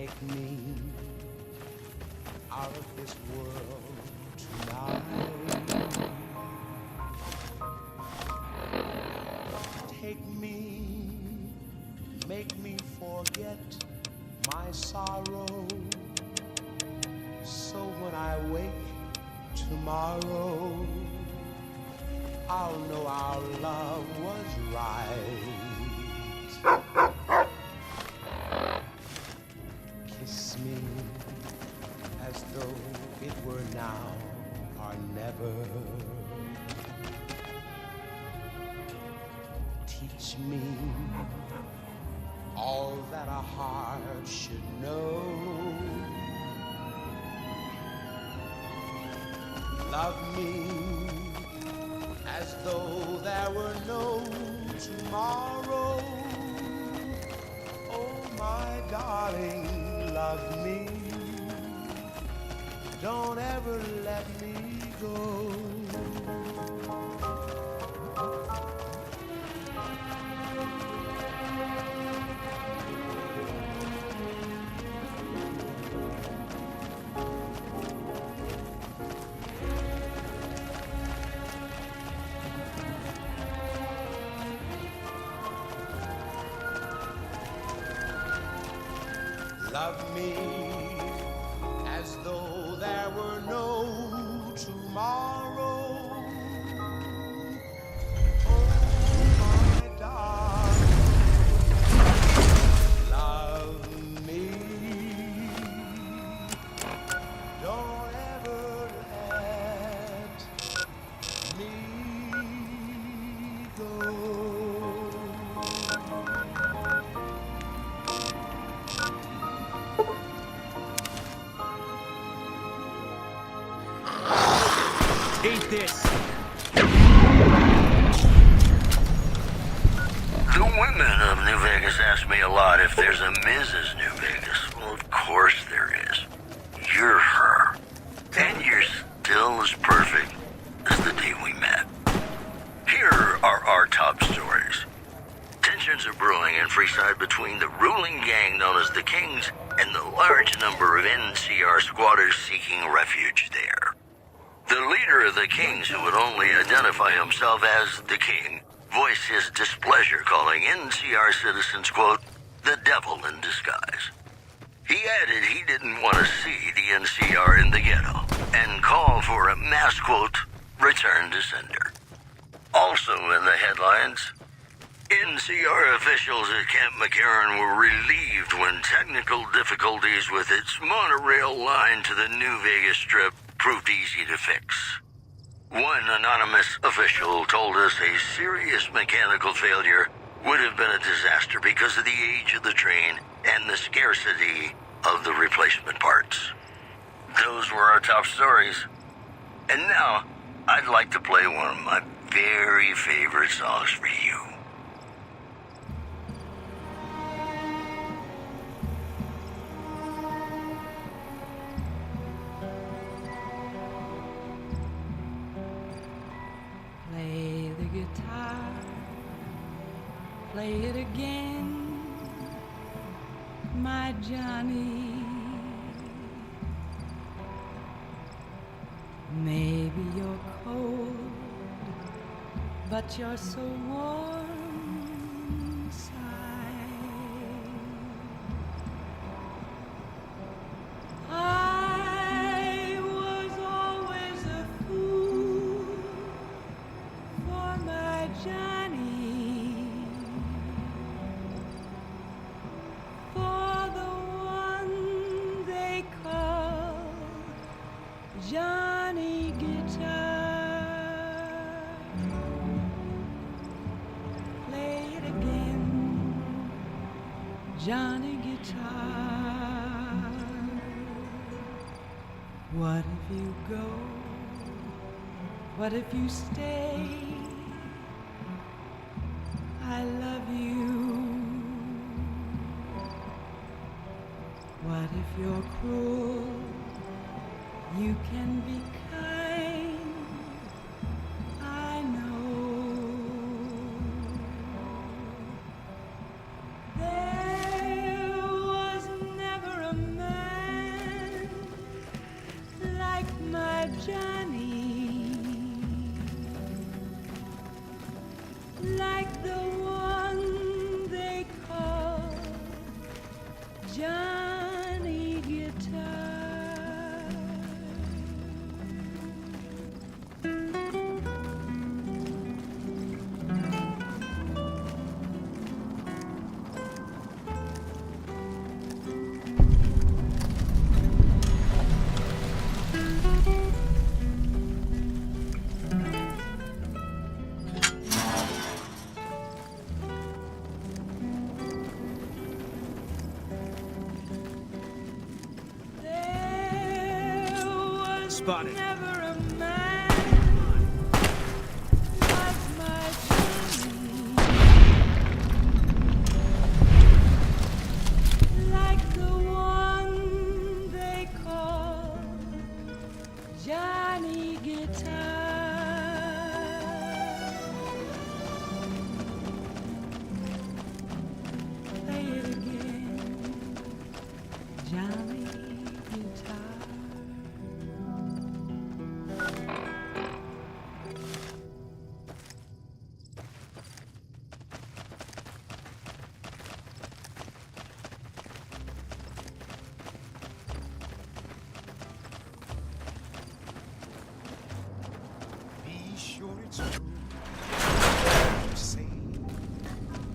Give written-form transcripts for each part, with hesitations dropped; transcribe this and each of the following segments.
take me out of this world tonight. Take me, make me forget my sorrow, so when I wake tomorrow, I'll know our love was right. Kiss me as though it were now or never. Teach me all that a heart should know. Love me as though there were no tomorrow. Oh, my darling, love me. Don't ever let me go. Love me as though there were no tomorrow. Oh, my darling, love me. Don't ever let me go. Eat this. The women of New Vegas ask me a lot if there's a Mrs. New Vegas. Well, of course there is. You're her. And you're still as perfect as the day we met. Here are our top stories. Tensions are brewing in Freeside between the ruling gang known as the Kings and the large number of NCR squatters seeking refuge there. The leader of the Kings, who would only identify himself as the King, voiced his displeasure, calling NCR citizens, quote, the devil in disguise. He added he didn't want to see the NCR in the ghetto, and called for a mass, quote, return to sender. Also in the headlines, NCR officials at Camp McCarran were relieved when technical difficulties with its monorail line to the New Vegas Strip proved easy to fix. One anonymous official told us a serious mechanical failure would have been a disaster because of the age of the train and the scarcity of the replacement parts. Those were our top stories. And now, I'd like to play one of my very favorite songs for you. Play the guitar, play it again, my Johnny. Maybe you're cold, but you're so warm inside. I was always a fool for my Johnny, for the one they call Johnny Guitar. Play it again, Johnny Guitar. What if you go? What if you stay? I love you. What if you're cruel? You can be kind. I know. There was never a Johnny Guitar. Spotted. Never a man like my Johnny, like the one they call Johnny Guitar. Play it again, Johnny Guitar. Be sure it's true. You say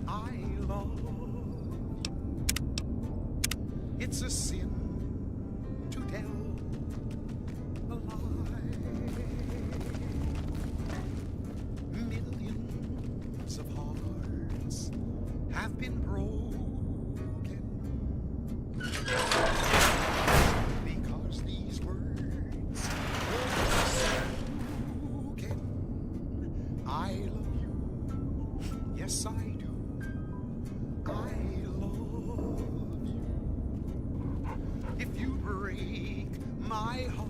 I love you. It's a sin to tell a lie. Millions of hearts have been broken because these words were spoken. I love you, yes I do. I love you. If you break my heart,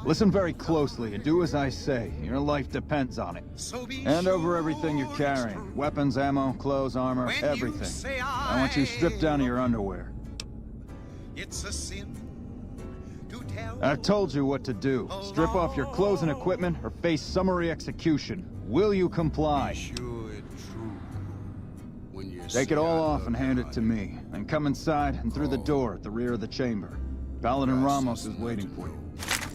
Listen very closely and do as I say. Your life depends on it. so be Hand over sure everything you're it's carrying. true. Weapons, ammo, clothes, armor, When you everything. say I want you stripped down to your underwear. It's a sin to tell. I've told you what to do. Strip off your clothes and equipment or face summary execution. Will you comply? Sure it's true. When you Take it say all I off love and hand you, it to me. Then come inside and through the door at the rear of the chamber. Paladin Ramos is waiting for you.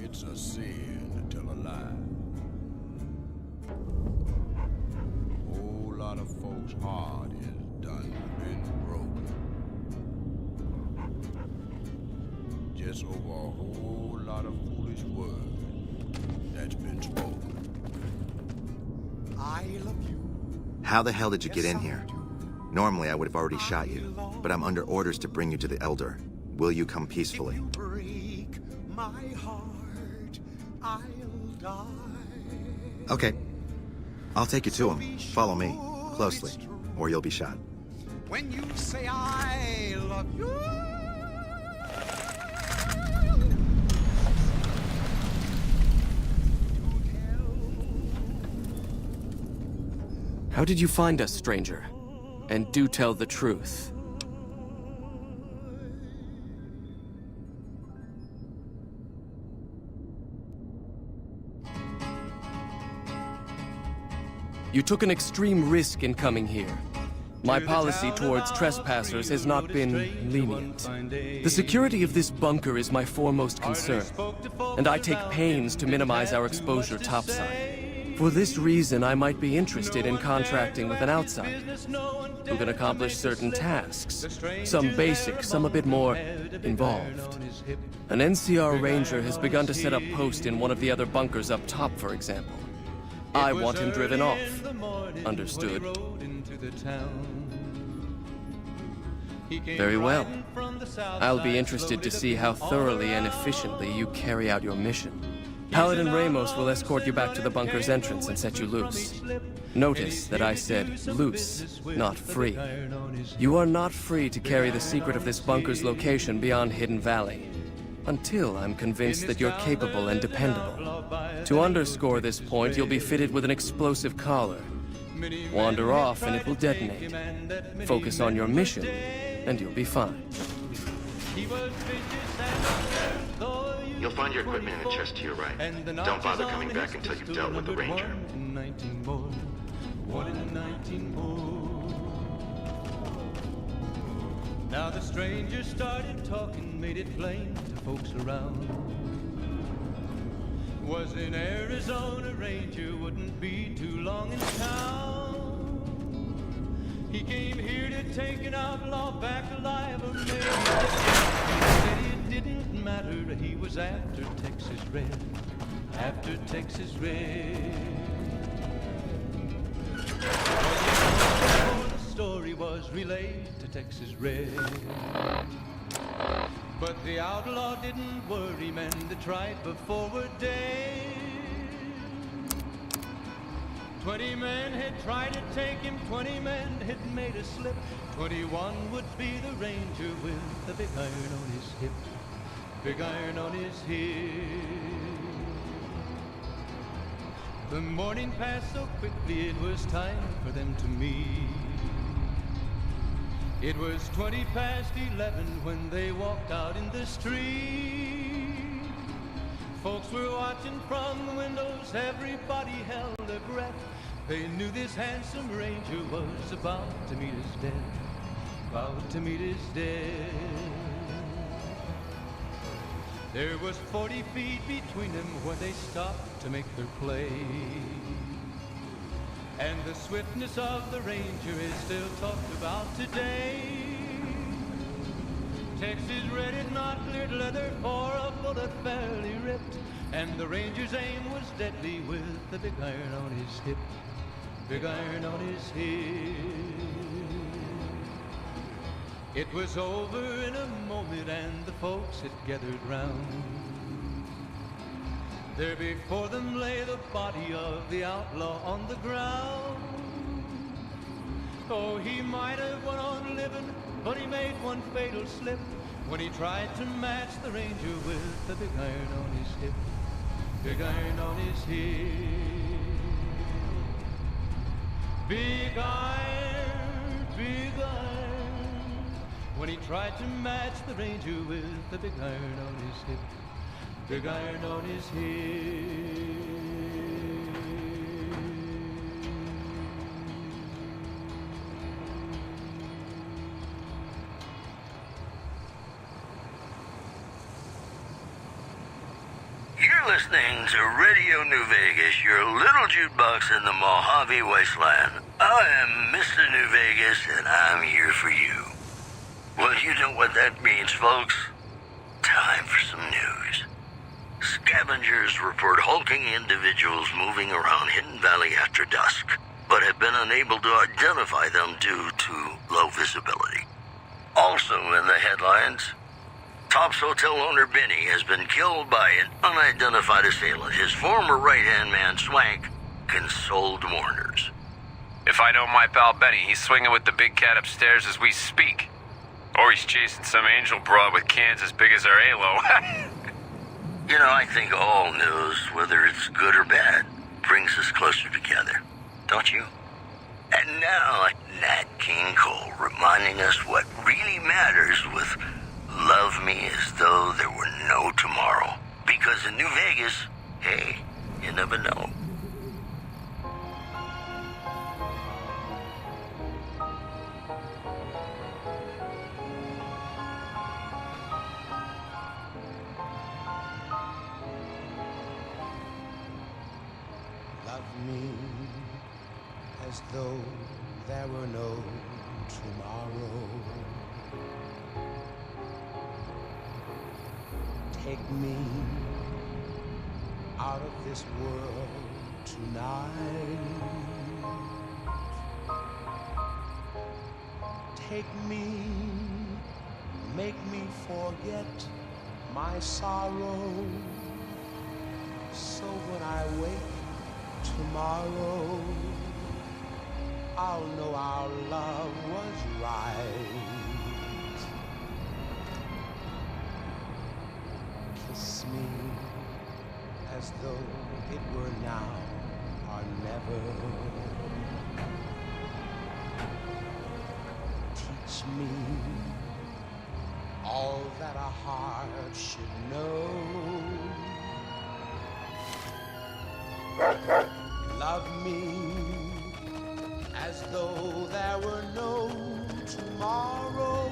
It's a sin to tell a lie. Whole lot of folks' heart is done been broken. Just over a whole lot of foolish words that's been spoken. I love you. How the hell did you get in here? Normally I would have already shot you, but I'm under orders to bring you to the Elder. Will you come peacefully? If you break my heart, I'll die. Okay. I'll take you to him. Follow me, closely, or you'll be shot. When you say I love you. How did you find us, stranger? And do tell the truth. You took an extreme risk in coming here. My policy towards trespassers has not been lenient. The security of this bunker is my foremost concern, and I take pains to minimize our exposure topside. For this reason, I might be interested in contracting with an outsider who can accomplish certain tasks, some basic, some a bit more involved. An NCR ranger has begun to set up post in one of the other bunkers up top, for example. I want him driven off. Understood? Very well. I'll be interested to see how thoroughly and efficiently you carry out your mission. Paladin Ramos will escort you back to the bunker's entrance and set you loose. Notice that I said loose, not free. You are not free to carry the secret of this bunker's location beyond Hidden Valley, until I'm convinced that you're capable and dependable. To underscore this point, you'll be fitted with an explosive collar. Wander off and it will detonate. Focus on your mission, and you'll be fine. You'll find your equipment in the chest to your right. Don't bother coming back until you've dealt with the ranger. Now the stranger started talking, made it plain to folks around. Was in Arizona, Ranger wouldn't be too long in town. He came here to take an outlaw back alive, or maybe said it didn't matter. He was after Texas Red, after Texas Red. Before the story was relayed to Texas Red. But the outlaw didn't worry, men that tried before were dead. 20 men had tried to take him, 20 men had made a slip. 21 would be the Ranger with the big iron on his hip, big iron on his hip. The morning passed so quickly, it was time for them to meet. It was 20 past 11 when they walked out in the street. Folks were watching from the windows, everybody held their breath. They knew this handsome Ranger was about to meet his death, about to meet his death. There was 40 feet between them where they stopped to make their play. And the swiftness of the Ranger is still talked about today. Texas Red had not cleared leather for a bullet fairly ripped, and the Ranger's aim was deadly with the big iron on his hip, big iron on his hip. It was over in a moment and the folks had gathered round. There before them lay the body of the outlaw on the ground. Oh, he might have went on living, but he made one fatal slip when he tried to match the Ranger with the big iron on his hip, big iron on his hip. Big iron, when he tried to match the Ranger with the big iron on his hip, big iron on his hip. You're listening to Radio New Vegas, your little jukebox in the Mojave Wasteland. I am Mr. New Vegas, and I'm here for you. Well, you know what that means, folks. Time for some news. Scavengers report hulking individuals moving around Hidden Valley after dusk, but have been unable to identify them due to low visibility. Also in the headlines, Tops Hotel owner Benny has been killed by an unidentified assailant. His former right-hand man, Swank, consoled mourners. If I know my pal Benny, he's swinging with the big cat upstairs as we speak. Or he's chasing some angel broad with cans as big as our halo. You know, I think all news, whether it's good or bad, brings us closer together. Don't you? And now, Nat King Cole reminding us what really matters with Love Me As Though There Were No Tomorrow. Because in New Vegas, hey, you never know. Love me as though there were no tomorrow. Take me out of this world tonight. Take me, make me forget my sorrow. So when I wake tomorrow, I'll know our love was right. Kiss me as though it were now or never. Teach me all that a heart should know. Love me as though there were no tomorrow.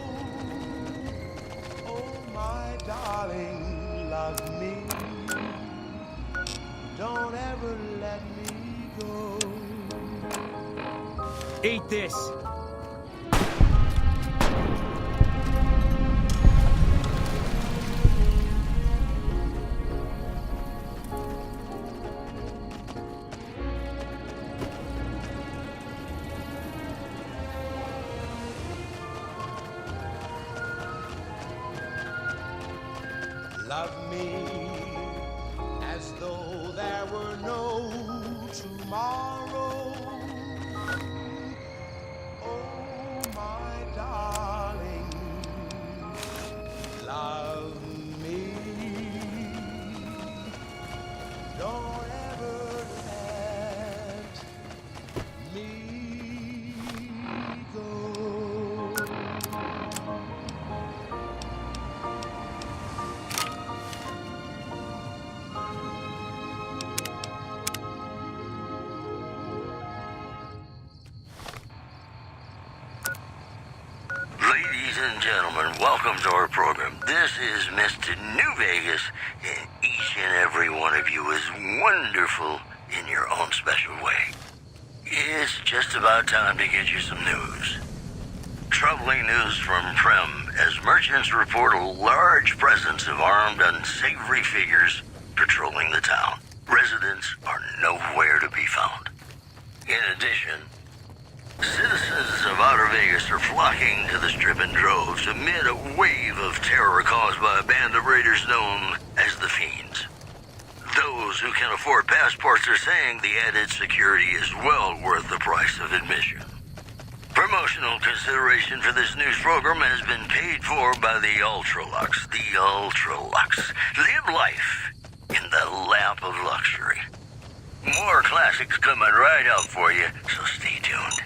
darling, love me. Don't ever let me go. Eat this. Love me as though there were no tomorrow. Oh, my darling, love me. Don't ever let me go. Ladies and gentlemen, welcome to our program. This is Mr. New Vegas, and each and every one of you is wonderful in your own special way. It's just about time to get you some news. Troubling news from Prem, as merchants report a large presence of armed, unsavory figures patrolling the town. Residents are nowhere to be found. In addition, citizens of Outer Vegas are flocking to the Strip in droves amid a wave of terror caused by a band of raiders known as the Fiends. Those who can afford passports are saying the added security is well worth the price of admission. Promotional consideration for this news program has been paid for by the Ultralux. The Ultralux. Live life in the lap of luxury. More classics coming right up for you, so stay tuned.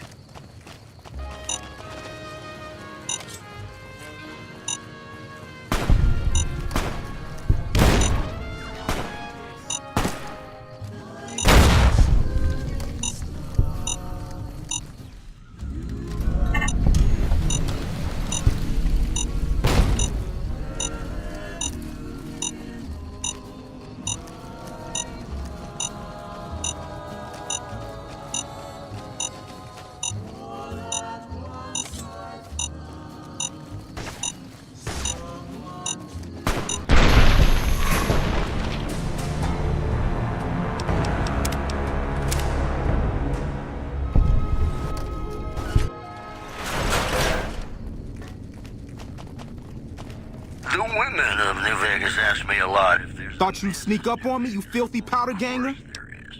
The women of New Vegas ask me a lot if there's... Thought you'd sneak up on me, you filthy powder ganger? Of course there is.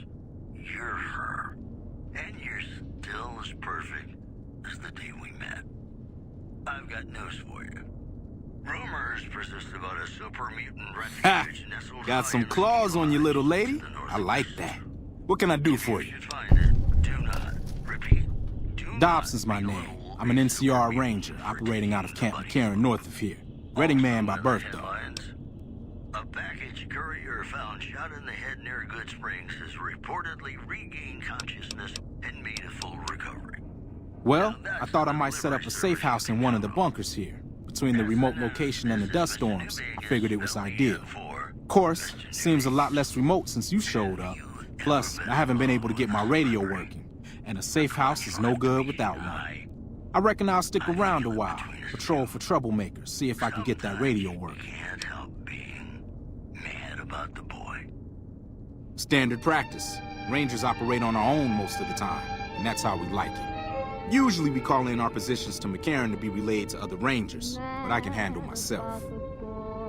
You're her. And you're still as perfect as the day we met. I've got news for you. Rumors persist about a super mutant Ha! refuge nestled Got high some in the claws on you, little lady. to the north I of like this. that. What can I do for If you? should find it, do not. Repeat. Do Dobson's not my be name. on I'm an a NCR ranger operating out of Camp McCarran north of here. Reading man by birth, though. Headlines. A package courier found shot in the head near Good Springs has reportedly regained consciousness and made a full recovery. Well, I thought I might set up a safe house in one of the bunkers here. Between the remote location and the dust storms, I figured it was ideal. Of course, seems a lot less remote since you showed up. Plus, I haven't been able to get my radio working, and a safe house is no good without one. I reckon I'll stick around a while, patrol for troublemakers, see if I can get that radio working. Can't help being mad about the boy. Standard practice. Rangers operate on our own most of the time, and that's how we like it. Usually we call in our positions to McCarran to be relayed to other Rangers, but I can handle myself.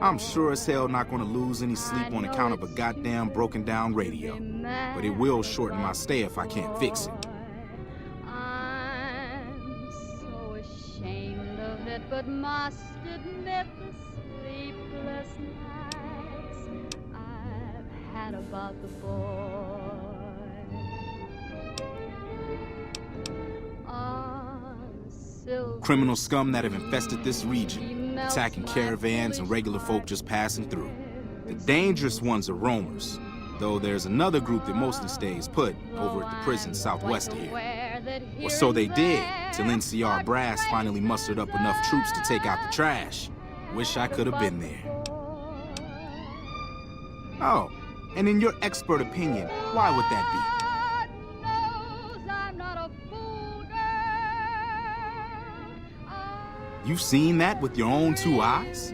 I'm sure as hell not gonna lose any sleep on account of a goddamn broken down radio, but it will shorten my stay if I can't fix it. I'm so ashamed of it, but must admit the sleepless nights I've had about the boy. Criminal scum that have infested this region, attacking caravans and regular folk just passing through. The dangerous ones are roamers, though there's another group that mostly stays put over at the prison southwest of here. Or so they did, till NCR brass finally mustered up enough troops to take out the trash. Wish I could have been there. Oh, and in your expert opinion, why would that be? God knows I'm not a fool girl. You've seen that with your own two eyes?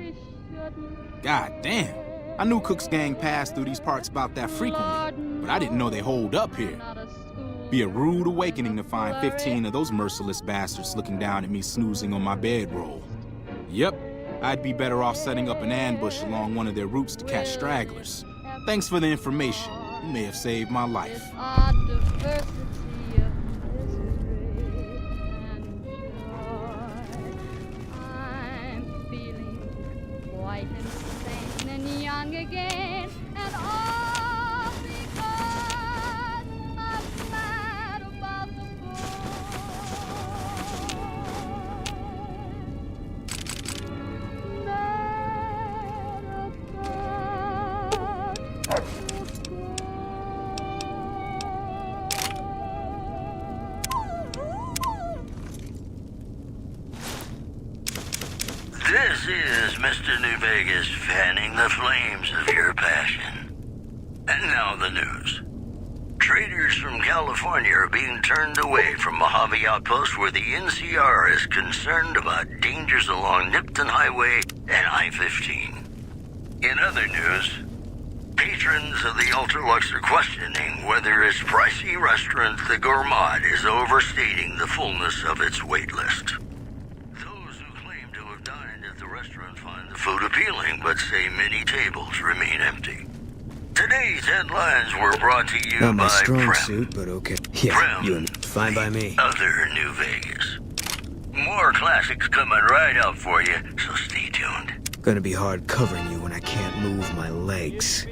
God damn. I knew Cook's gang passed through these parts about that frequently, but I didn't know they holed up here. Be a rude awakening to find 15 of those merciless bastards looking down at me snoozing on my bedroll. Yep, I'd be better off setting up an ambush along one of their routes to catch stragglers. Thanks for the information. You may have saved my life. Insane and young again, and all because I'm mad about the This is Mr. New Vegas fanning the flames of your passion. And now the news. Traders from California are being turned away from Mojave Outpost where the NCR is concerned about dangers along Nipton Highway and I-15. In other news, patrons of the Ultralux are questioning whether its pricey restaurant, the Gourmand, is overstating the fullness of its wait list. Find the food appealing, but say many tables remain empty. Today's headlines were brought to you Not my by strong Prem. suit, but okay. Yeah, Prem, you and fine by me. Other New Vegas. More classics coming right up for you, so stay tuned. Gonna be hard covering you when I can't move my legs.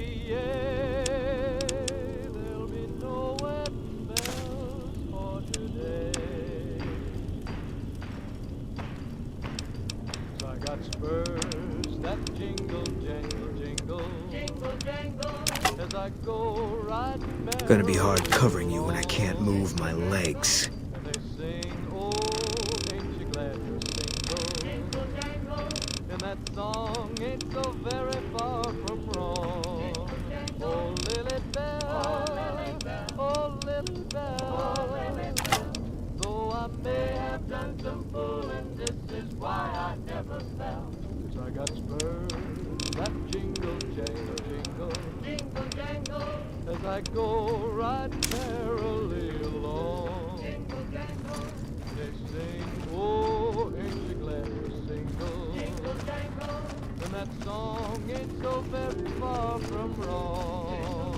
Spurs that jingle, jangle, jingle, jingle, jangle, as I go riding merrily. Gonna be hard covering you when I can't move my legs. And they sing, oh, ain't you glad you're single? Jingle, jangle, and that song ain't so very far from wrong. Oh, Lily Bell, oh, Lily Bell, though I may have done some fooling, this is why I never fell. 'Cause I got spurs that jingle, jangle, jingle, jingle, jangle, as I go riding merrily along. Jingle, jangle, they sing, oh, ain't you glad you're single? Jingle, jangle, and that song ain't so very far from wrong.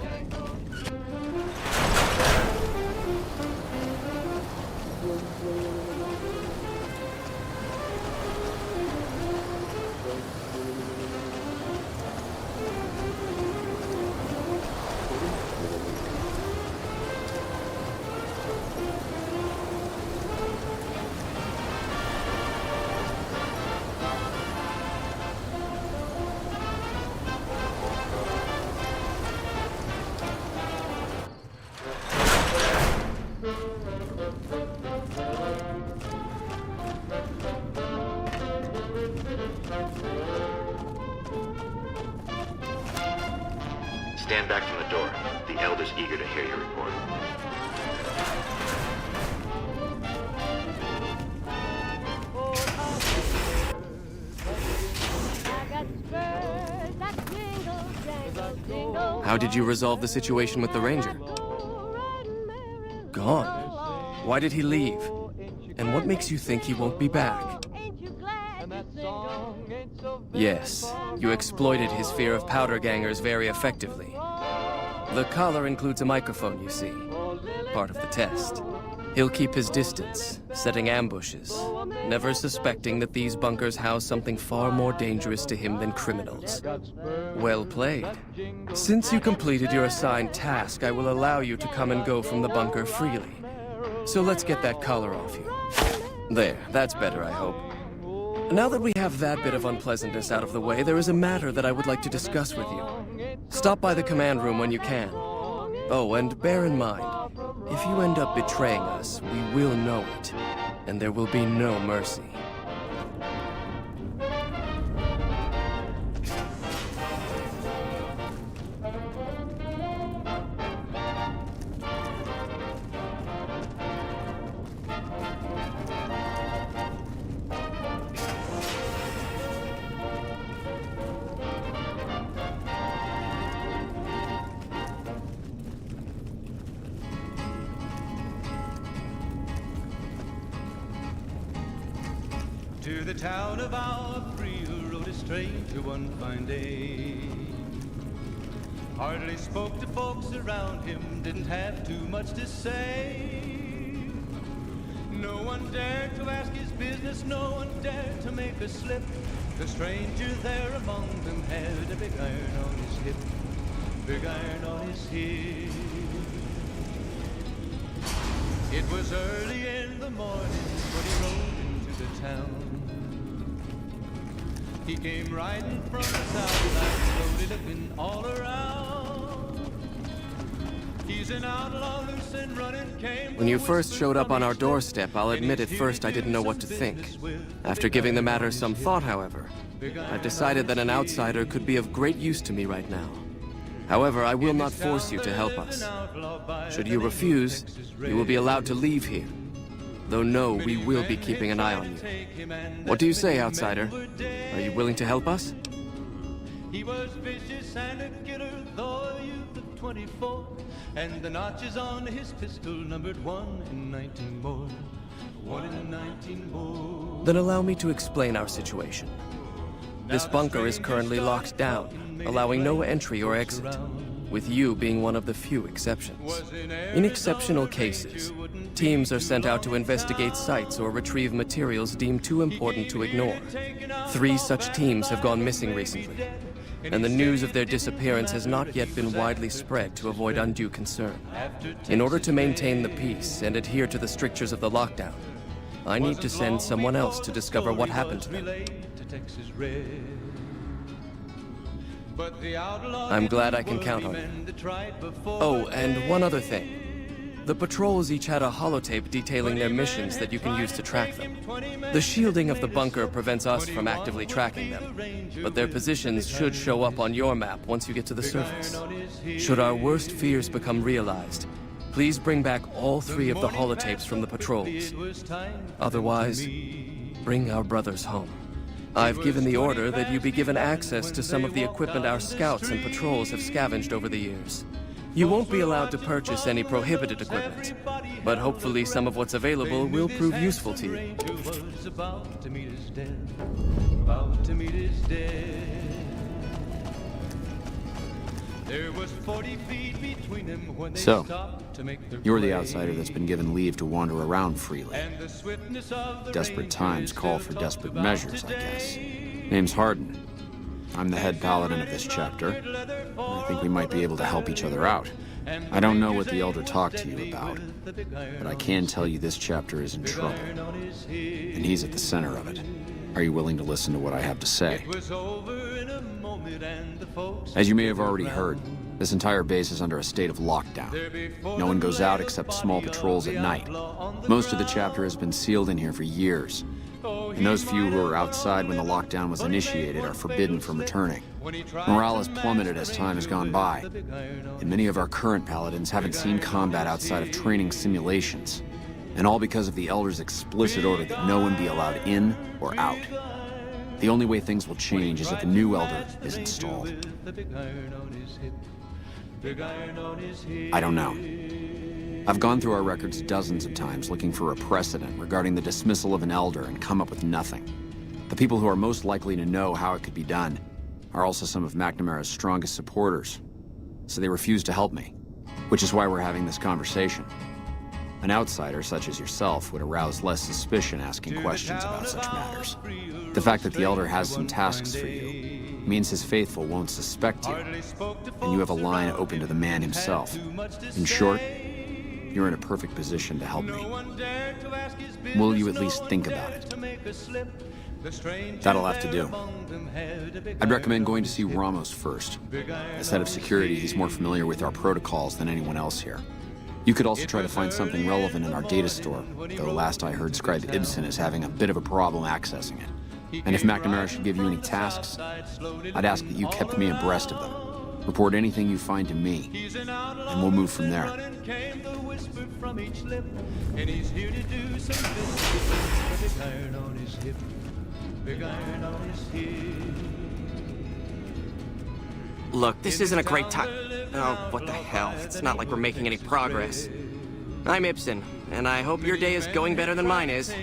Stand back from the door. The Elder's eager to hear your report. How did you resolve the situation with the ranger? Gone. Why did he leave? And what makes you think he won't be back? Yes, you exploited his fear of powder gangers very effectively. The collar includes a microphone, you see. Part of the test. He'll keep his distance, setting ambushes, never suspecting that these bunkers house something far more dangerous to him than criminals. Well played. Since you completed your assigned task, I will allow you to come and go from the bunker freely. So let's get that collar off you. There, that's better, I hope. Now that we have that bit of unpleasantness out of the way, there is a matter that I would like to discuss with you. Stop by the command room when you can. Oh, and bear in mind, if you end up betraying us, we will know it, and there will be no mercy. the town of Aubrey rode a stranger one fine day. Hardly spoke to folks around him, didn't have too much to say. No one dared to ask his business, no one dared to make a slip. The stranger there among them had a big iron on his hip, big iron on his hip. It was early in the morning when he rode into the town. He came riding from the south, slowly looking all around. He's an outlaw, loose and running, came. When you first showed up on our doorstep, I'll admit at first I didn't know what to think. After giving the matter some thought, however, I've decided that an outsider could be of great use to me right now. However, I will not force you to help us. Should you refuse, you will be allowed to leave here. Though no, we will be keeping an eye on you. What do you say, outsider? Are you willing to help us? He was vicious and a killer, though a youth of 24. And the notches on his pistol numbered 1 in 19 more. 1 in 19 more. Then allow me to explain our situation. This bunker is currently locked down, allowing no entry or exit, with you being one of the few exceptions. In exceptional cases, teams are sent out to investigate sites or retrieve materials deemed too important to ignore. 3 such teams have gone missing recently, and the news of their disappearance has not yet been widely spread to avoid undue concern. In order to maintain the peace and adhere to the strictures of the lockdown, I need to send someone else to discover what happened to them. I'm glad I can count on you. Oh, and one other thing. The patrols each had a holotape detailing their missions that you can use to track them. The shielding of the bunker prevents us from actively tracking them, but their positions should show up on your map once you get to the surface. Should our worst fears become realized, please bring back all 3 of the holotapes from the patrols. Otherwise, bring our brothers home. I've given the order that you be given access to some of the equipment our scouts and patrols have scavenged over the years. You won't be allowed to purchase any prohibited equipment, but hopefully some of what's available will prove useful to you. So, you're the outsider that's been given leave to wander around freely. Desperate times call for desperate measures, I guess. Name's Hardin. I'm the head paladin of this chapter. I think we might be able to help each other out. I don't know what the Elder talked to you about, but I can tell you this chapter is in trouble, and he's at the center of it. Are you willing to listen to what I have to say? As you may have already heard, this entire base is under a state of lockdown. No one goes out except small patrols at night. Most of the chapter has been sealed in here for years, and those few who were outside when the lockdown was initiated are forbidden from returning. Morale has plummeted as time has gone by, and many of our current paladins haven't seen combat outside of training simulations, and all because of the Elder's explicit order that no one be allowed in or out. The only way things will change is if a new Elder is installed. I don't know. I've gone through our records dozens of times looking for a precedent regarding the dismissal of an Elder and come up with nothing. The people who are most likely to know how it could be done are also some of McNamara's strongest supporters, so they refuse to help me, which is why we're having this conversation. An outsider such as yourself would arouse less suspicion asking questions about such matters. The fact that the Elder has some tasks for you means his faithful won't suspect you, and you have a line open to the man himself. In short, you're in a perfect position to help me. Will you at least think about it? That'll have to do. I'd recommend going to see Ramos first. As head of security, he's more familiar with our protocols than anyone else here. You could also try to find something relevant in our data store, though last I heard Scribe Ibsen is having a bit of a problem accessing it. And if McNamara should give you any tasks, I'd ask that you kept me abreast of them. Report anything you find to me, and we'll move from there. Look, this isn't a great time. Oh, what the hell? It's not like we're making any progress. I'm Ibsen, and I hope your day is going better than mine is.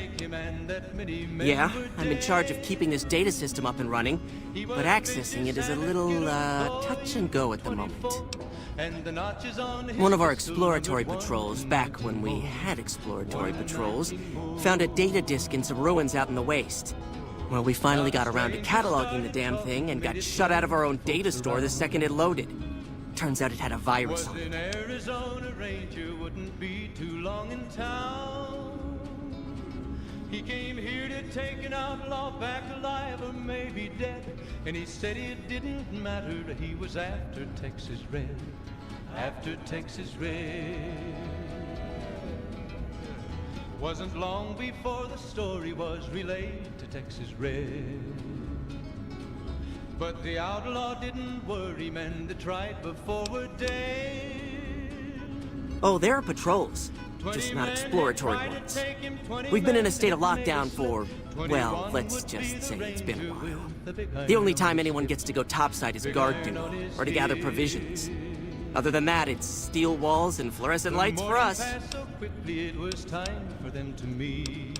Yeah, I'm in charge of keeping this data system up and running, but accessing it is a little, touch and go at the moment. One of our exploratory patrols, back when we had exploratory patrols, found a data disk in some ruins out in the waste. Well, we finally got around to cataloging the damn thing and got shut out of our own data store the second it loaded. Turns out it had a virus on it. Arizona Ranger wouldn't be too long in town. He came here to take an outlaw back alive or maybe dead. And he said it didn't matter, he was after Texas Red. After Texas Red. Wasn't long before the story was relayed to Texas Red. But the outlaw didn't worry, men that tried before were dead. Oh, there are patrols, just not exploratory ones. We've been in a state of lockdown for, well, let's just say it's been a while. The only time anyone gets to go topside is guard duty, or to gather provisions. Other than that, it's steel walls and fluorescent lights for us. So quickly it was time for them to meet.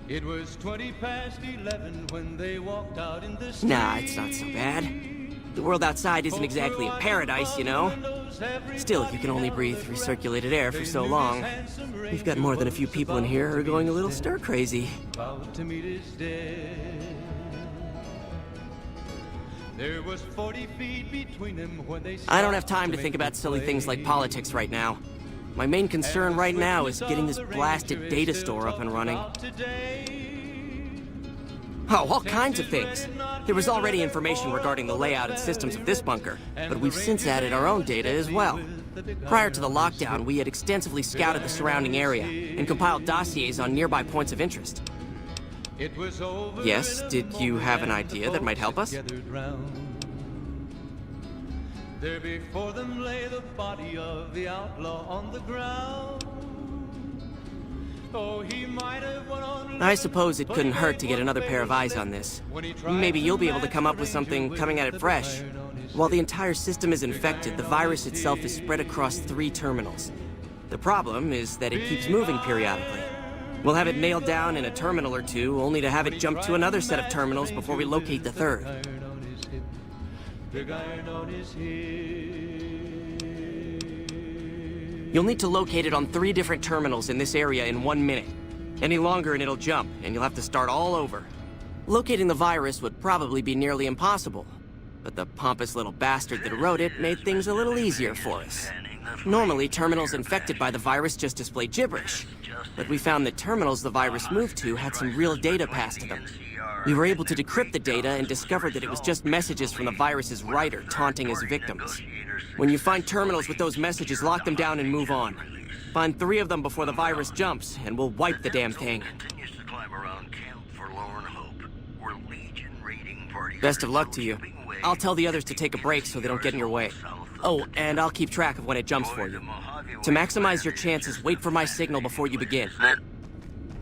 It was 11 when they walked out in the street. Nah, it's not so bad. The world outside isn't exactly a paradise, you know? Still, you can only breathe recirculated air for so long. We've got more than a few people in here who are going a little stir-crazy. About to meet his death. There was 40 feet between them when they I don't have time to think about silly things like politics right now. My main concern right now is getting this blasted data store up and running. Oh, all kinds of things. There was already information regarding the layout and systems of this bunker, but we've since added our own data as well. Prior to the lockdown, we had extensively scouted the surrounding area and compiled dossiers on nearby points of interest. Yes, did you have an idea that might help us? There before them lay the body of the outlaw on the ground. Oh, he might have went on. I suppose it couldn't hurt to get another pair of eyes on this. Maybe you'll be able to come up with something coming at it fresh. While the entire system is infected, the virus itself is spread across 3 terminals. The problem is that it keeps moving periodically. We'll have it nailed down in a terminal or 2, only to have it jump to another set of terminals before we locate the 3rd. Big iron on his head. You'll need to locate it on 3 different terminals in this area in 1 minute. Any longer and it'll jump, and you'll have to start all over. Locating the virus would probably be nearly impossible, but the pompous little bastard that wrote it made things a little easier for us. Normally, terminals infected by the virus just display gibberish, but we found that terminals the virus moved to had some real data passed to them. We were able to decrypt the data and discovered that it was just messages from the virus's writer taunting his victims. When you find terminals with those messages, lock them down and move on. Find 3 of them before the virus jumps, and we'll wipe the damn thing. Best of luck to you. I'll tell the others to take a break so they don't get in your way. Oh, and I'll keep track of when it jumps for you. To maximize your chances, wait for my signal before you begin.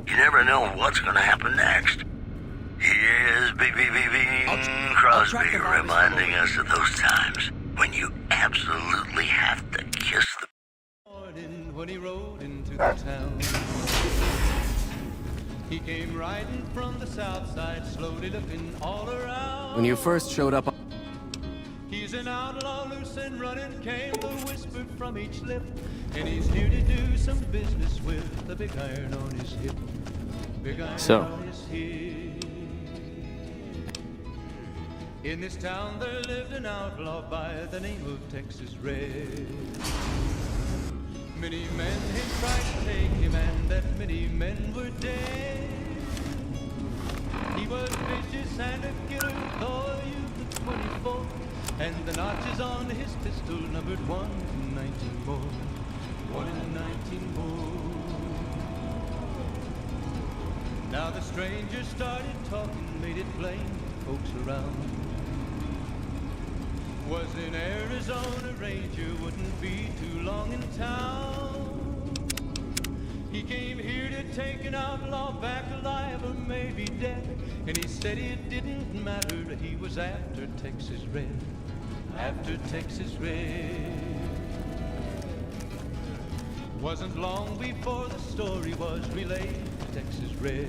You never know what's gonna happen next. Here's Bing Crosby reminding us of those times when you absolutely have to kiss the morning when he rode into the town. He came riding from the south side, slowly looking all around. When you first showed up, He's an outlaw, loose and running, came the whisper from each lip. And he's here to do some business with the big iron on his hip. Big iron on his hip. In this town there lived an outlaw by the name of Texas Red. Many men had tried to take him, and that many men were dead. He was vicious and a killer, though a youth of 24, and the notches on his pistol numbered 1 in 19 more. 1 in 19 more. Now the stranger started talking, made it plain to folks around. Was an Arizona Ranger, wouldn't be too long in town. He came here to take an outlaw back alive or maybe dead. And he said it didn't matter, he was after Texas Red. After Texas Red. Wasn't long before the story was relayed to Texas Red.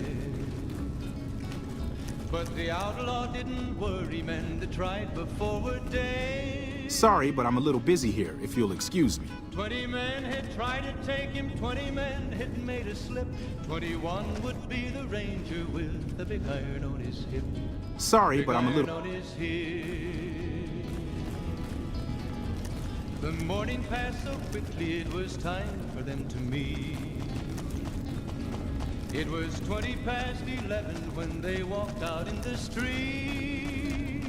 But the outlaw didn't worry men that tried before were dead. Sorry, but I'm a little busy here, if you'll excuse me. 20 men had tried to take him, 20 men had made a slip. 21 would be the ranger with the big iron on his hip. Sorry, Big but I'm a iron little... on his hip. The morning passed so quickly, it was time for them to meet. It was 20 past 11 when they walked out in the street.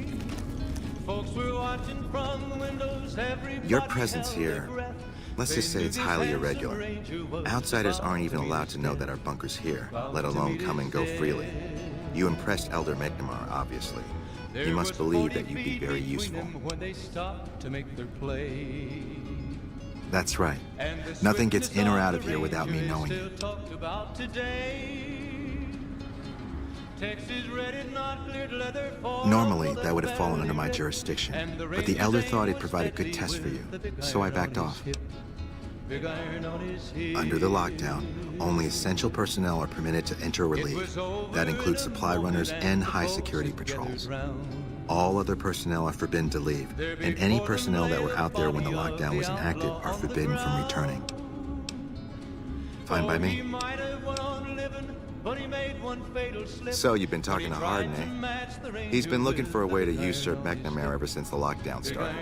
Folks were watching from the windows, everybody Your presence held their here, breath. let's They just say knew it's this highly handsome irregular. ranger was Outsiders about aren't even to allowed to meet know his that our bunker's here, About let to alone meet come his and go death. freely. You impressed Elder McNamara, obviously. There You must was believe 40 that you'd be feet very between useful. them when they stopped to make their play. That's right. And the Nothing gets in or swiftness out of of the here without me ranger is knowing still it. talked about today. Texas red had not cleared leather for Normally, the that would have fallen under my barrier. jurisdiction, And the but the ranger's Elder aim thought he'd was provide a good deadly test for with you, the big so I iron backed on off. his hip. Big iron on his hip. Under the lockdown, only essential personnel are permitted to enter or It leave. was over That includes in a supply runners moment, and the high folks security had gathered patrols. round. All other personnel are forbidden to leave, and any personnel that were out there when the lockdown was enacted are forbidden from returning. Fine by me. So you've been talking to Hardin, eh? He's been looking for a way to usurp McNamara ever since the lockdown started.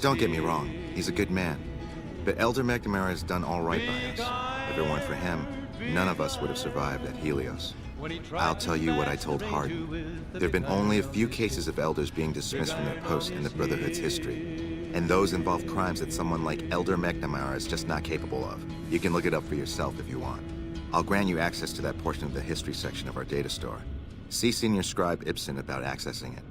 Don't get me wrong, he's a good man. But Elder McNamara has done all right by us. If it weren't for him, none of us would have survived at Helios. I'll tell you what I told Hardin. There have been only a few cases of elders being dismissed from their posts in the Brotherhood's history. And those involve crimes that someone like Elder McNamara is just not capable of. You can look it up for yourself if you want. I'll grant you access to that portion of the history section of our data store. See Senior Scribe Ibsen about accessing it.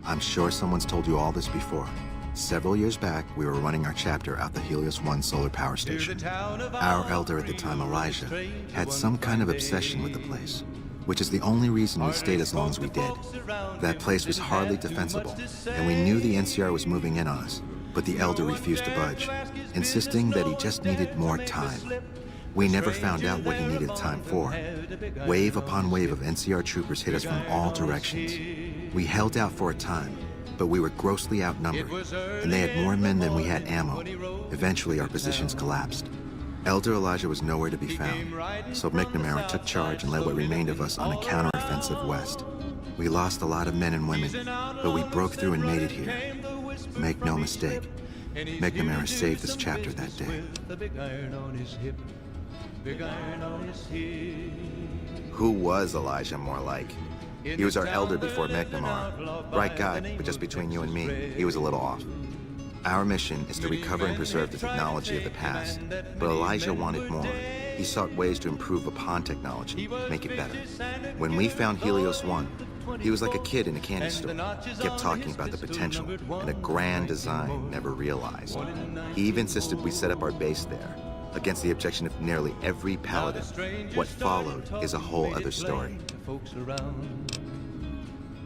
I'm sure someone's told you all this before. Several years back, we were running our chapter out the Helios 1 solar power station. Our elder at the time, Elijah, had some kind of obsession with the place, which is the only reason we stayed as long as we did. That place was hardly defensible, and we knew the NCR was moving in on us, but the elder refused to budge, insisting that he just needed more time. We never found out what he needed time for. Wave upon wave of NCR troopers hit us from all directions. We held out for a time, but we were grossly outnumbered, and they had more men than we had ammo. Eventually, our positions collapsed. Elder Elijah was nowhere to be found, so McNamara took charge and led what remained of us on a counteroffensive west. We lost a lot of men and women, but we broke through and made it here. Make no mistake, McNamara saved this chapter that day. Who was Elijah more like? He was our elder before McNamara. Right guy, but just between you and me, he was a little off. Our mission is to recover and preserve the technology of the past, but Elijah wanted more. He sought ways to improve upon technology, make it better. When we found Helios 1, he was like a kid in a candy store, kept talking about the potential and a grand design never realized. He even insisted we set up our base there, against the objection of nearly every paladin. What followed is a whole other story.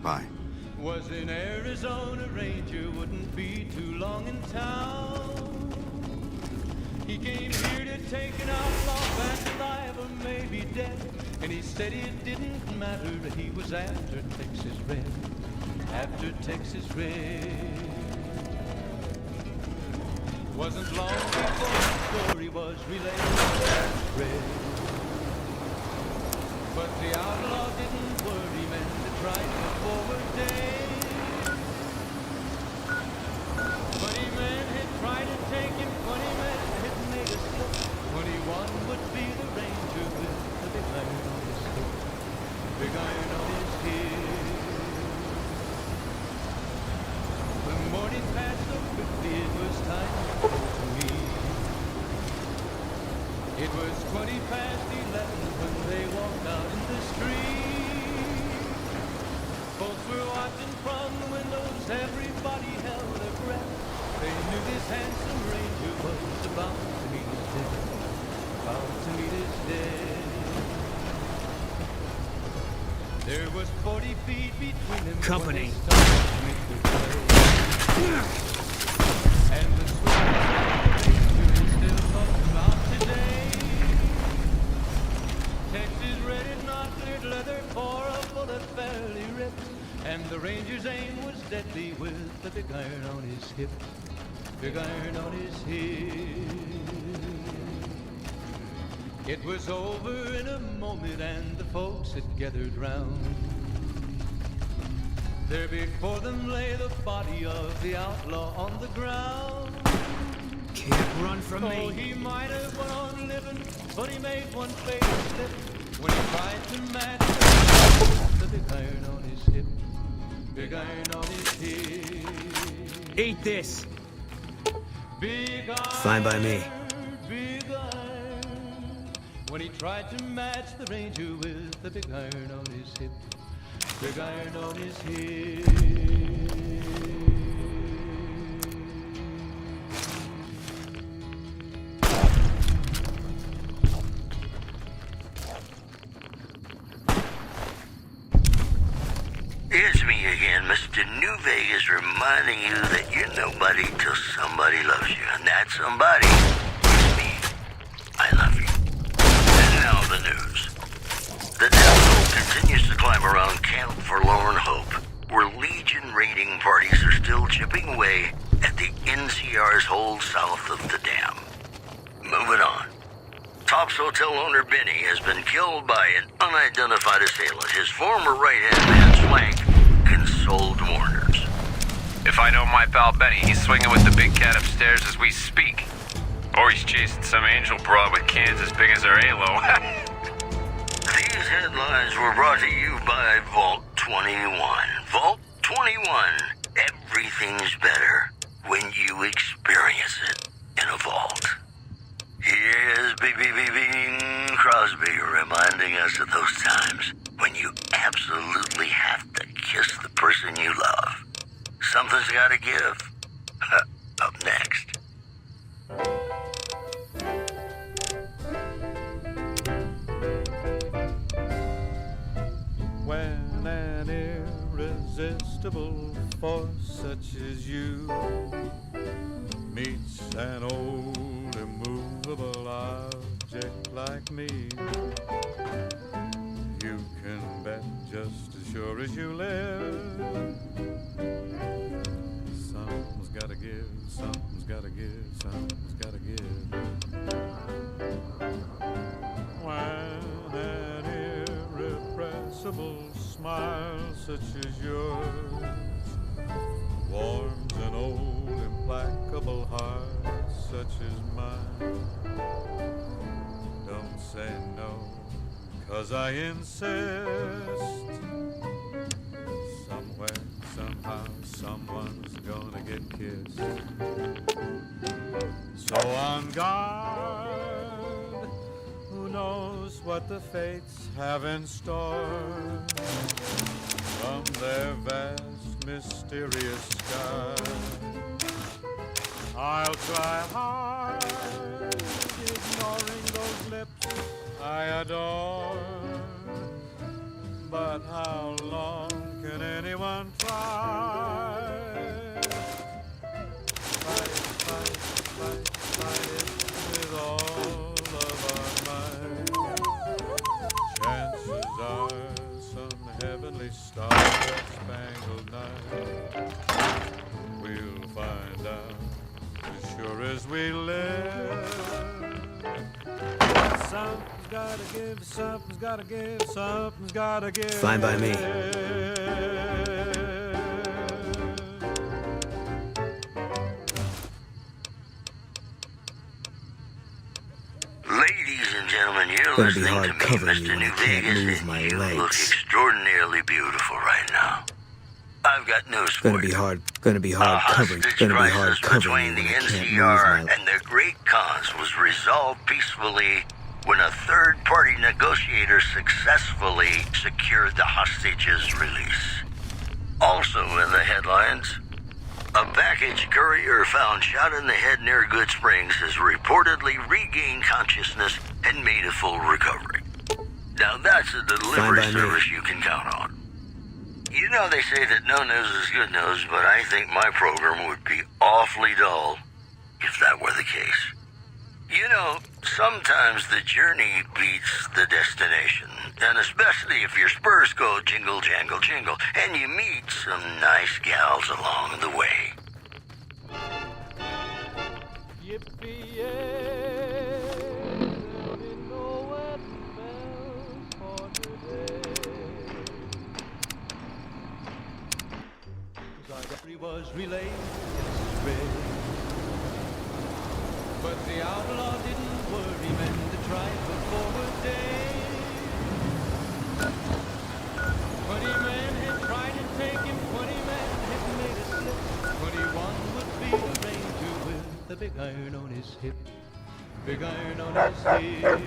Bye. Was in Arizona, Ranger wouldn't be too long in town. He came here to take an outlaw back alive or maybe dead. And he said it didn't matter, he was after Texas Red. After Texas Red. Wasn't long before the story was relayed to Texas Red. But the outlaw didn't worry, men that tried to forward day. 20 men had tried to take him, 20 men had made a slip. 21 would be the ranger with the big iron on his hip. Big iron on his hip. The morning passed so quickly, it was time to go to meet. It was 20 past 11 when they walked out in the street. Folks were watching from the windows, everybody held their breath. They knew this handsome ranger was about to meet his death. About to meet his death. There was 40 feet between them. Company. When they started to make their play. And the swiftness of the ranger still talking about today. Texas red not cleared leather for a bullet fairly ripped, and the Ranger's aim was deadly with the big iron on his hip, big iron on his hip. It was over in a moment and the folks had gathered round. There before them lay the body of the outlaw on the ground. Can't run from Oh, me. he might have went on living, but he made one fatal slip when he tried to match the big iron on his hip, big iron on his hip. Eat this. Big iron, Fine by me. big iron. When he tried to match the Ranger with the big iron on his hip, big iron on his hip. It's me again, Mr. New Vegas, reminding you that you're nobody till somebody loves you. And that somebody is me. I love you. And now the news. The death toll continues to climb around Camp Forlorn Hope, where Legion raiding parties are still chipping away at the NCR's hold south of the dam. Moving on. Tops Hotel owner Benny has been killed by an unidentified assailant. His former right-hand man's flank consoled mourners. If I know my pal Benny, he's swinging with the big cat upstairs as we speak. Or he's chasing some angel broad with cans as big as her halo. These headlines were brought to you by Vault 21. Vault 21. Everything's better when you experience it in a vault. Here's Bing Crosby reminding us of those times when you absolutely have to kiss the person you love. Something's gotta give. Up next. When an irresistible force such as you meets an old immovable object like me, you can bet just as sure as you live, something's gotta give, something's gotta give, something's gotta give. When an irrepressible smile such as yours warms an old implacable heart such as mine, don't say no, 'cause I insist. Somewhere, somehow, someone's gonna get kissed. So on guard, who knows what the fates have in store from their vast, mysterious sky. I'll try hard, ignoring those lips I adore. But how long can anyone try? Fight it with all of our might. Chances are some heavenly star-spangled night we'll find out as sure as we live. Something's gotta give, something's gotta give, something's gotta give. Fine by me. Ladies and gentlemen, you're Gonna be listening hard to me, covering Mr. you when New I can't Vegas, move and my you look legs. extraordinarily beautiful right now. I've got news for Gonna you. be hard covering. A Gonna be hard crisis covering between you the when I can't move NCR my. and their great cause was resolved peacefully when a third-party negotiator successfully secured the hostages' release. Also in the headlines, a package courier found shot in the head near Good Springs has reportedly regained consciousness and made a full recovery. Now that's a delivery Fine by me. service you can count on. You know they say that no news is good news, but I think my program would be awfully dull if that were the case. You know, sometimes the journey beats the destination. And especially if your spurs go jingle, jangle, jingle, and you meet some nice gals along the way. Was relayed yesterday, but the outlaw didn't worry, meant to try for forward day. 20 men had tried to take him, 20 men had made a slip. 21 would be the ranger with the big iron on his hip, big iron on his hip.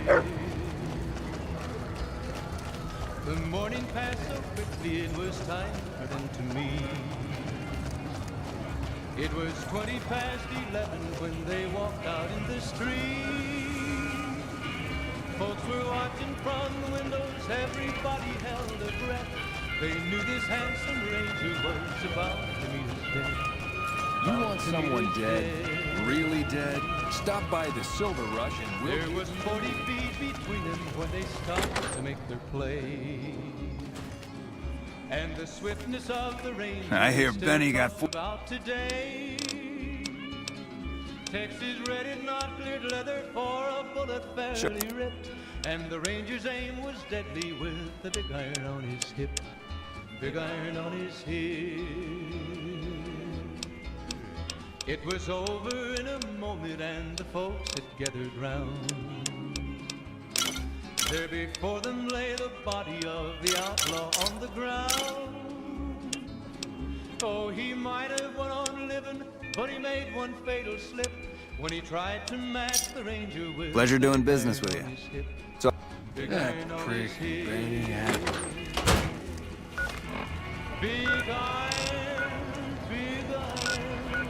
The morning passed so quickly, it was time for them to meet. It was 20 past 11 when they walked out in the street. Folks were watching from the windows, everybody held their breath. They knew this handsome ranger was about to meet his death. You want someone dead? Really dead? Stop by the Silver Rush and we'll... There was 40 feet between them when they stopped to make their play. And the swiftness of the rain. I hear Benny got about today. Texas red is not cleared leather for a bullet fairly ripped. And the ranger's aim was deadly with the big iron on his hip, big iron on his hip. It was over in a moment and the folks had gathered round. There before them lay the body of the outlaw on the ground. Oh, he might have went on living, but he made one fatal slip when he tried to match the ranger with... Pleasure doing business with you. So, that prick, Benny. Big iron, big iron.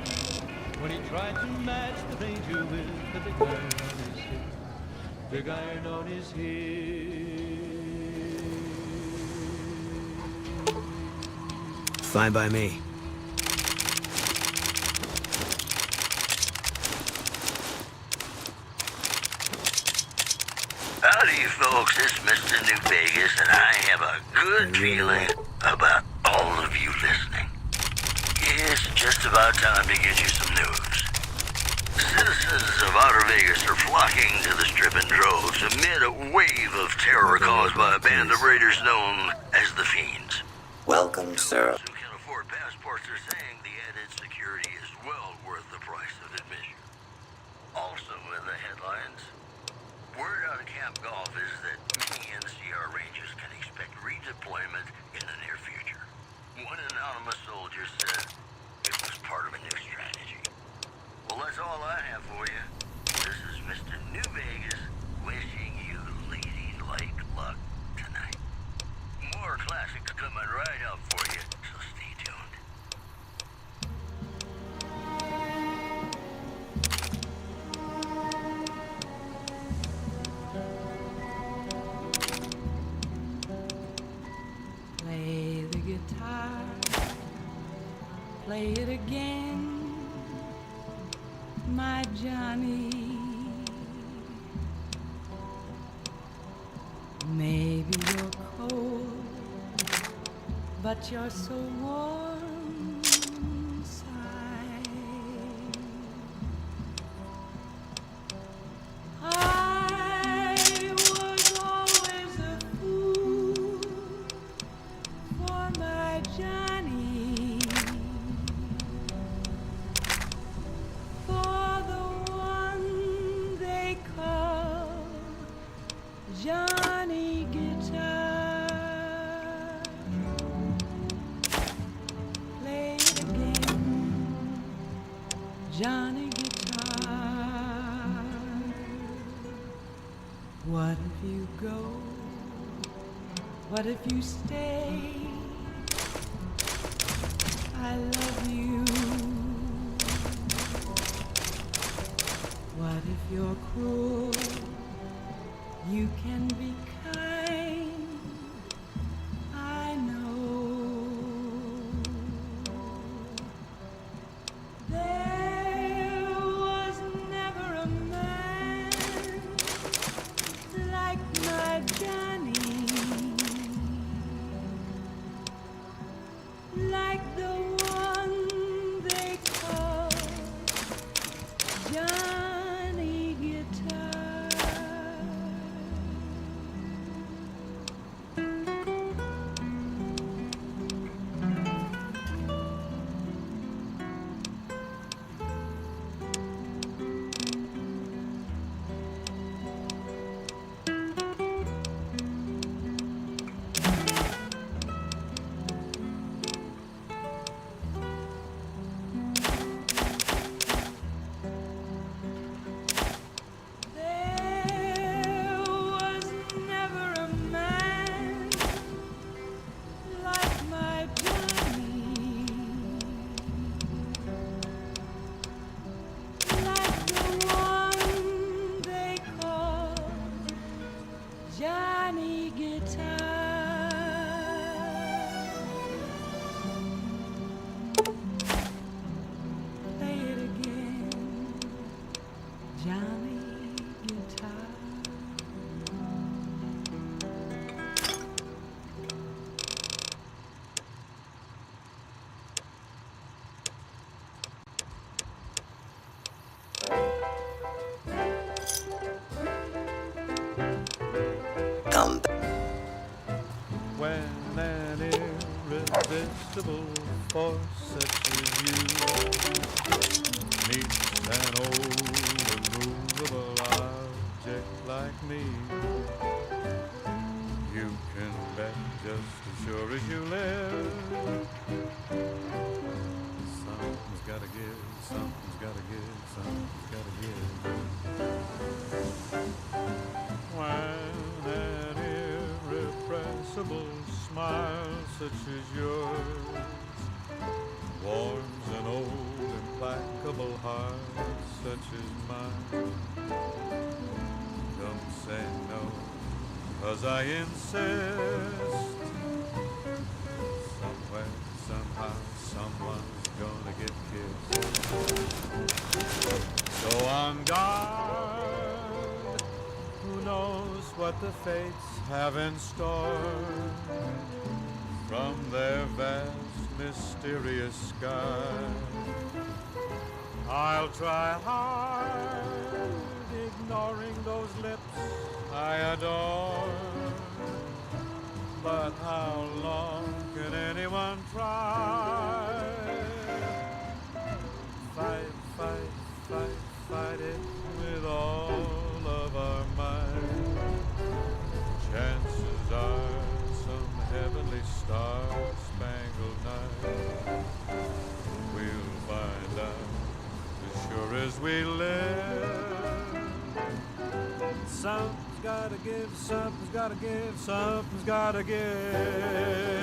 When he tried to match the ranger with the big iron on his hip, big iron on his hip. Fine by me. Howdy, folks. It's Mr. New Vegas, and I have a good feeling about all of you listening. It's just about time to get you some news. Citizens of Outer Vegas are flocking to the Strip in droves amid a wave of terror caused by a band of raiders known as the Fiends. Welcome, sir. Those who can afford passports are saying the added security is well worth the price of admission. Also in the headlines, word out of Camp Golf is that many NCR Rangers can expect redeployment in the near future. One anonymous soldier said it was part of a new strategy. Well, that's all I have for you. This is Mr. New Vegas wishing you ladylike luck tonight. More classics coming right up for you, so stay tuned. Play the guitar, play it again, my Johnny. Maybe you're cold, but you're so warm inside. I was always a fool for my Johnny, for the one they call Johnny Guitar. Play it again, Johnny Guitar. What if you go? What if you stay? I love you. What if you're cruel? You can be kind. I know. There was never a man like the one they call Johnny Guitar. There was never a man like my Johnny, like the one they call Johnny Guitar. Play it again, Johnny Guitar. When an irresistible force such as you meets an old immovable object like me, you can bet just as sure as you live, something's gotta give, something's gotta give, something's gotta give. When an irrepressible smile such as yours warms an old implacable heart such as mine, don't say no, 'cause I insist. Somewhere, somehow, someone's gonna get kissed. So on guard, who knows what the fates have in store from their vast, mysterious sky. I'll try hard, ignoring those lips I adore. But how long can anyone try? Fight, fight, fight, fight it with all of our might. Chances are some heavenly star-spangled night we'll find out as sure as we live. Something's gotta give, something's gotta give, something's gotta give.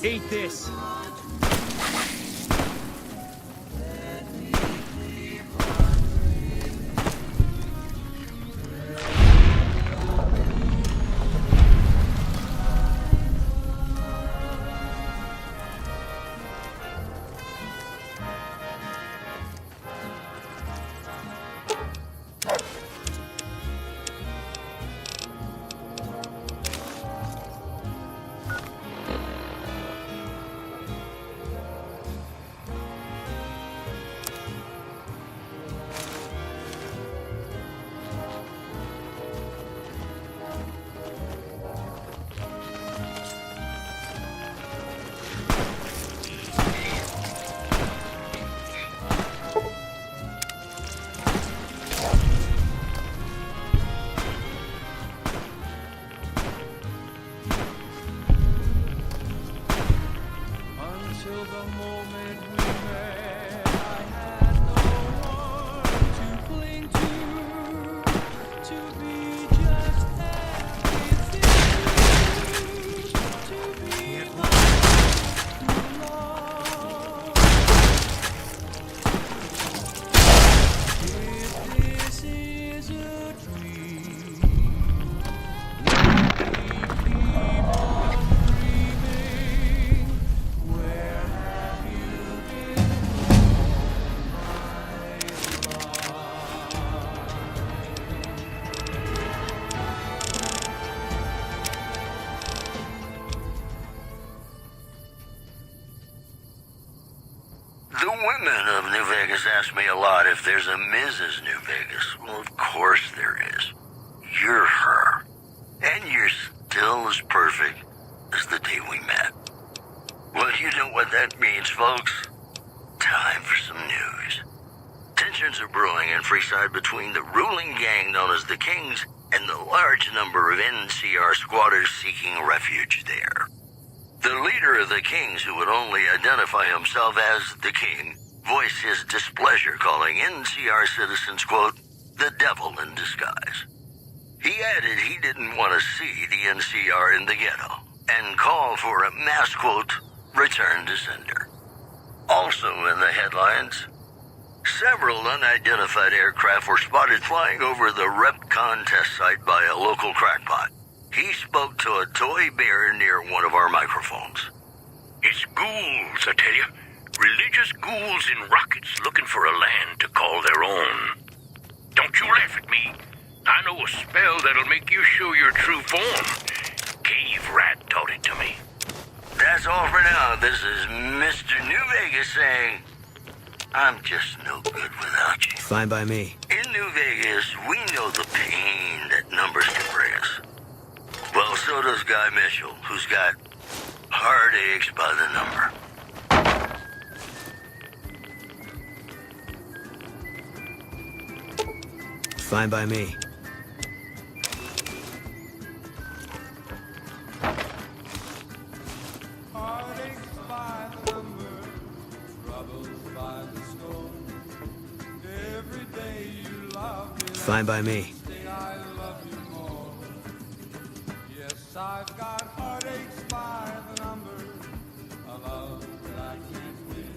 Eat this. the moment we met, I had no one to cling to be just everything, to be my true love. If this is a dream, let me keep on dreaming. Where have you been, The women of New Vegas ask me a lot if there's a Mrs. New Vegas. Well, of course there is. You're her. And you're still as perfect as the day we met. Well, you know what that means, folks. Time for some news. Tensions are brewing in Freeside between the ruling gang known as the Kings and the large number of NCR squatters seeking refuge there. The leader of the Kings, who would only identify himself as the King, voiced his displeasure, calling NCR citizens, quote, the devil in disguise. He added he didn't want to see the NCR in the ghetto, and called for a mass, quote, return to sender. Also in the headlines, several unidentified aircraft were spotted flying over the RepCon test site by a local crackpot. He spoke to a toy bear near one of our microphones. It's ghouls, I tell you. Religious ghouls in rockets looking for a land to call their own. Don't you laugh at me. I know a spell that'll make you show your true form. Cave Rat taught it to me. That's all for now. This is Mr. New Vegas saying, I'm just no good without you. Fine by me. In New Vegas, we know the pain that numbers can bring us. Well, so does Guy Mitchell, who's got heartaches by the number. Fine by me. heartaches by the number, troubles by the score. Every day you love me, Fine by me. day I love you more. Yes, I've got heartaches by the number, a love that I can't win.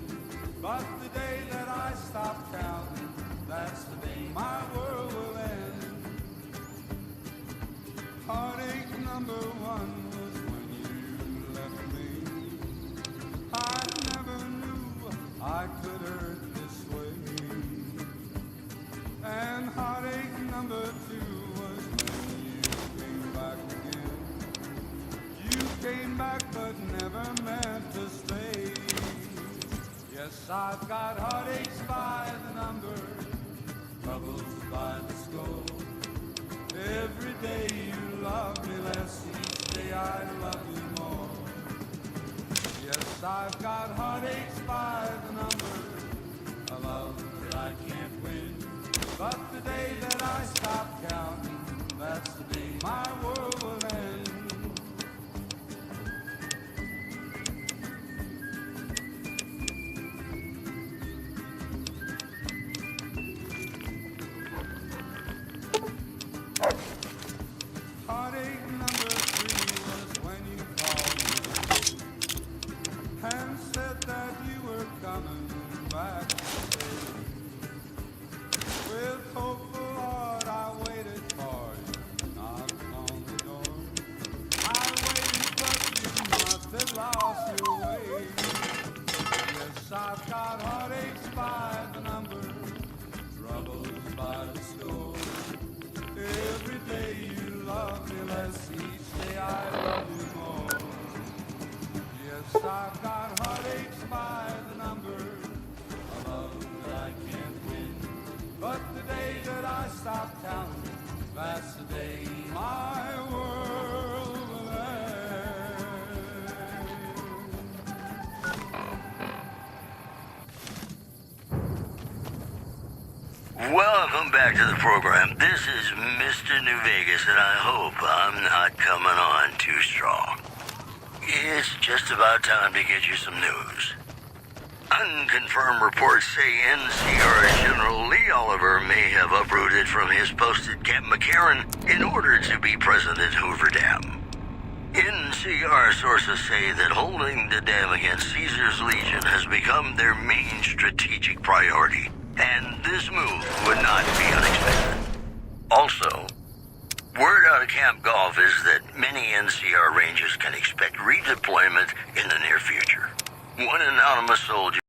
But the day that I stop counting, that's the day my world will end. Heartache number one was when you left me. I never knew I could hurt this way. And heartache number two was when you came back again. You came back but never meant to stay. Yes, I've got heartaches by the number, troubles by the score. Every day you love me less, each day I love you more. Yes, I've got heartaches by the number, a love that I can't win. But the day that I stop counting, that's the day my world will end. Heartache number three was when you called me and said that you were coming back to stay. With hopeful heart I waited for you, knocked on the door. I waited but you must have lost your way. Yes, I've got heartaches by the number, troubles by the score. Every day you love me less, each day I love you more. Yes, I've got heartaches by the number, a love that I can't win. But the day that I stop counting, that's the day my world will end. Welcome back to the program. This is Mr. New Vegas, and I hope I'm not coming on too strong. It's just about time to get you some news. Unconfirmed reports say NCR General Lee Oliver may have uprooted from his post at Camp McCarran in order to be present at Hoover Dam. NCR sources say that holding the dam against Caesar's Legion has become their main strategic priority, and this move would not be unexpected. Also, word out of Camp Golf is that many NCR Rangers can expect redeployment in the near future. One anonymous soldier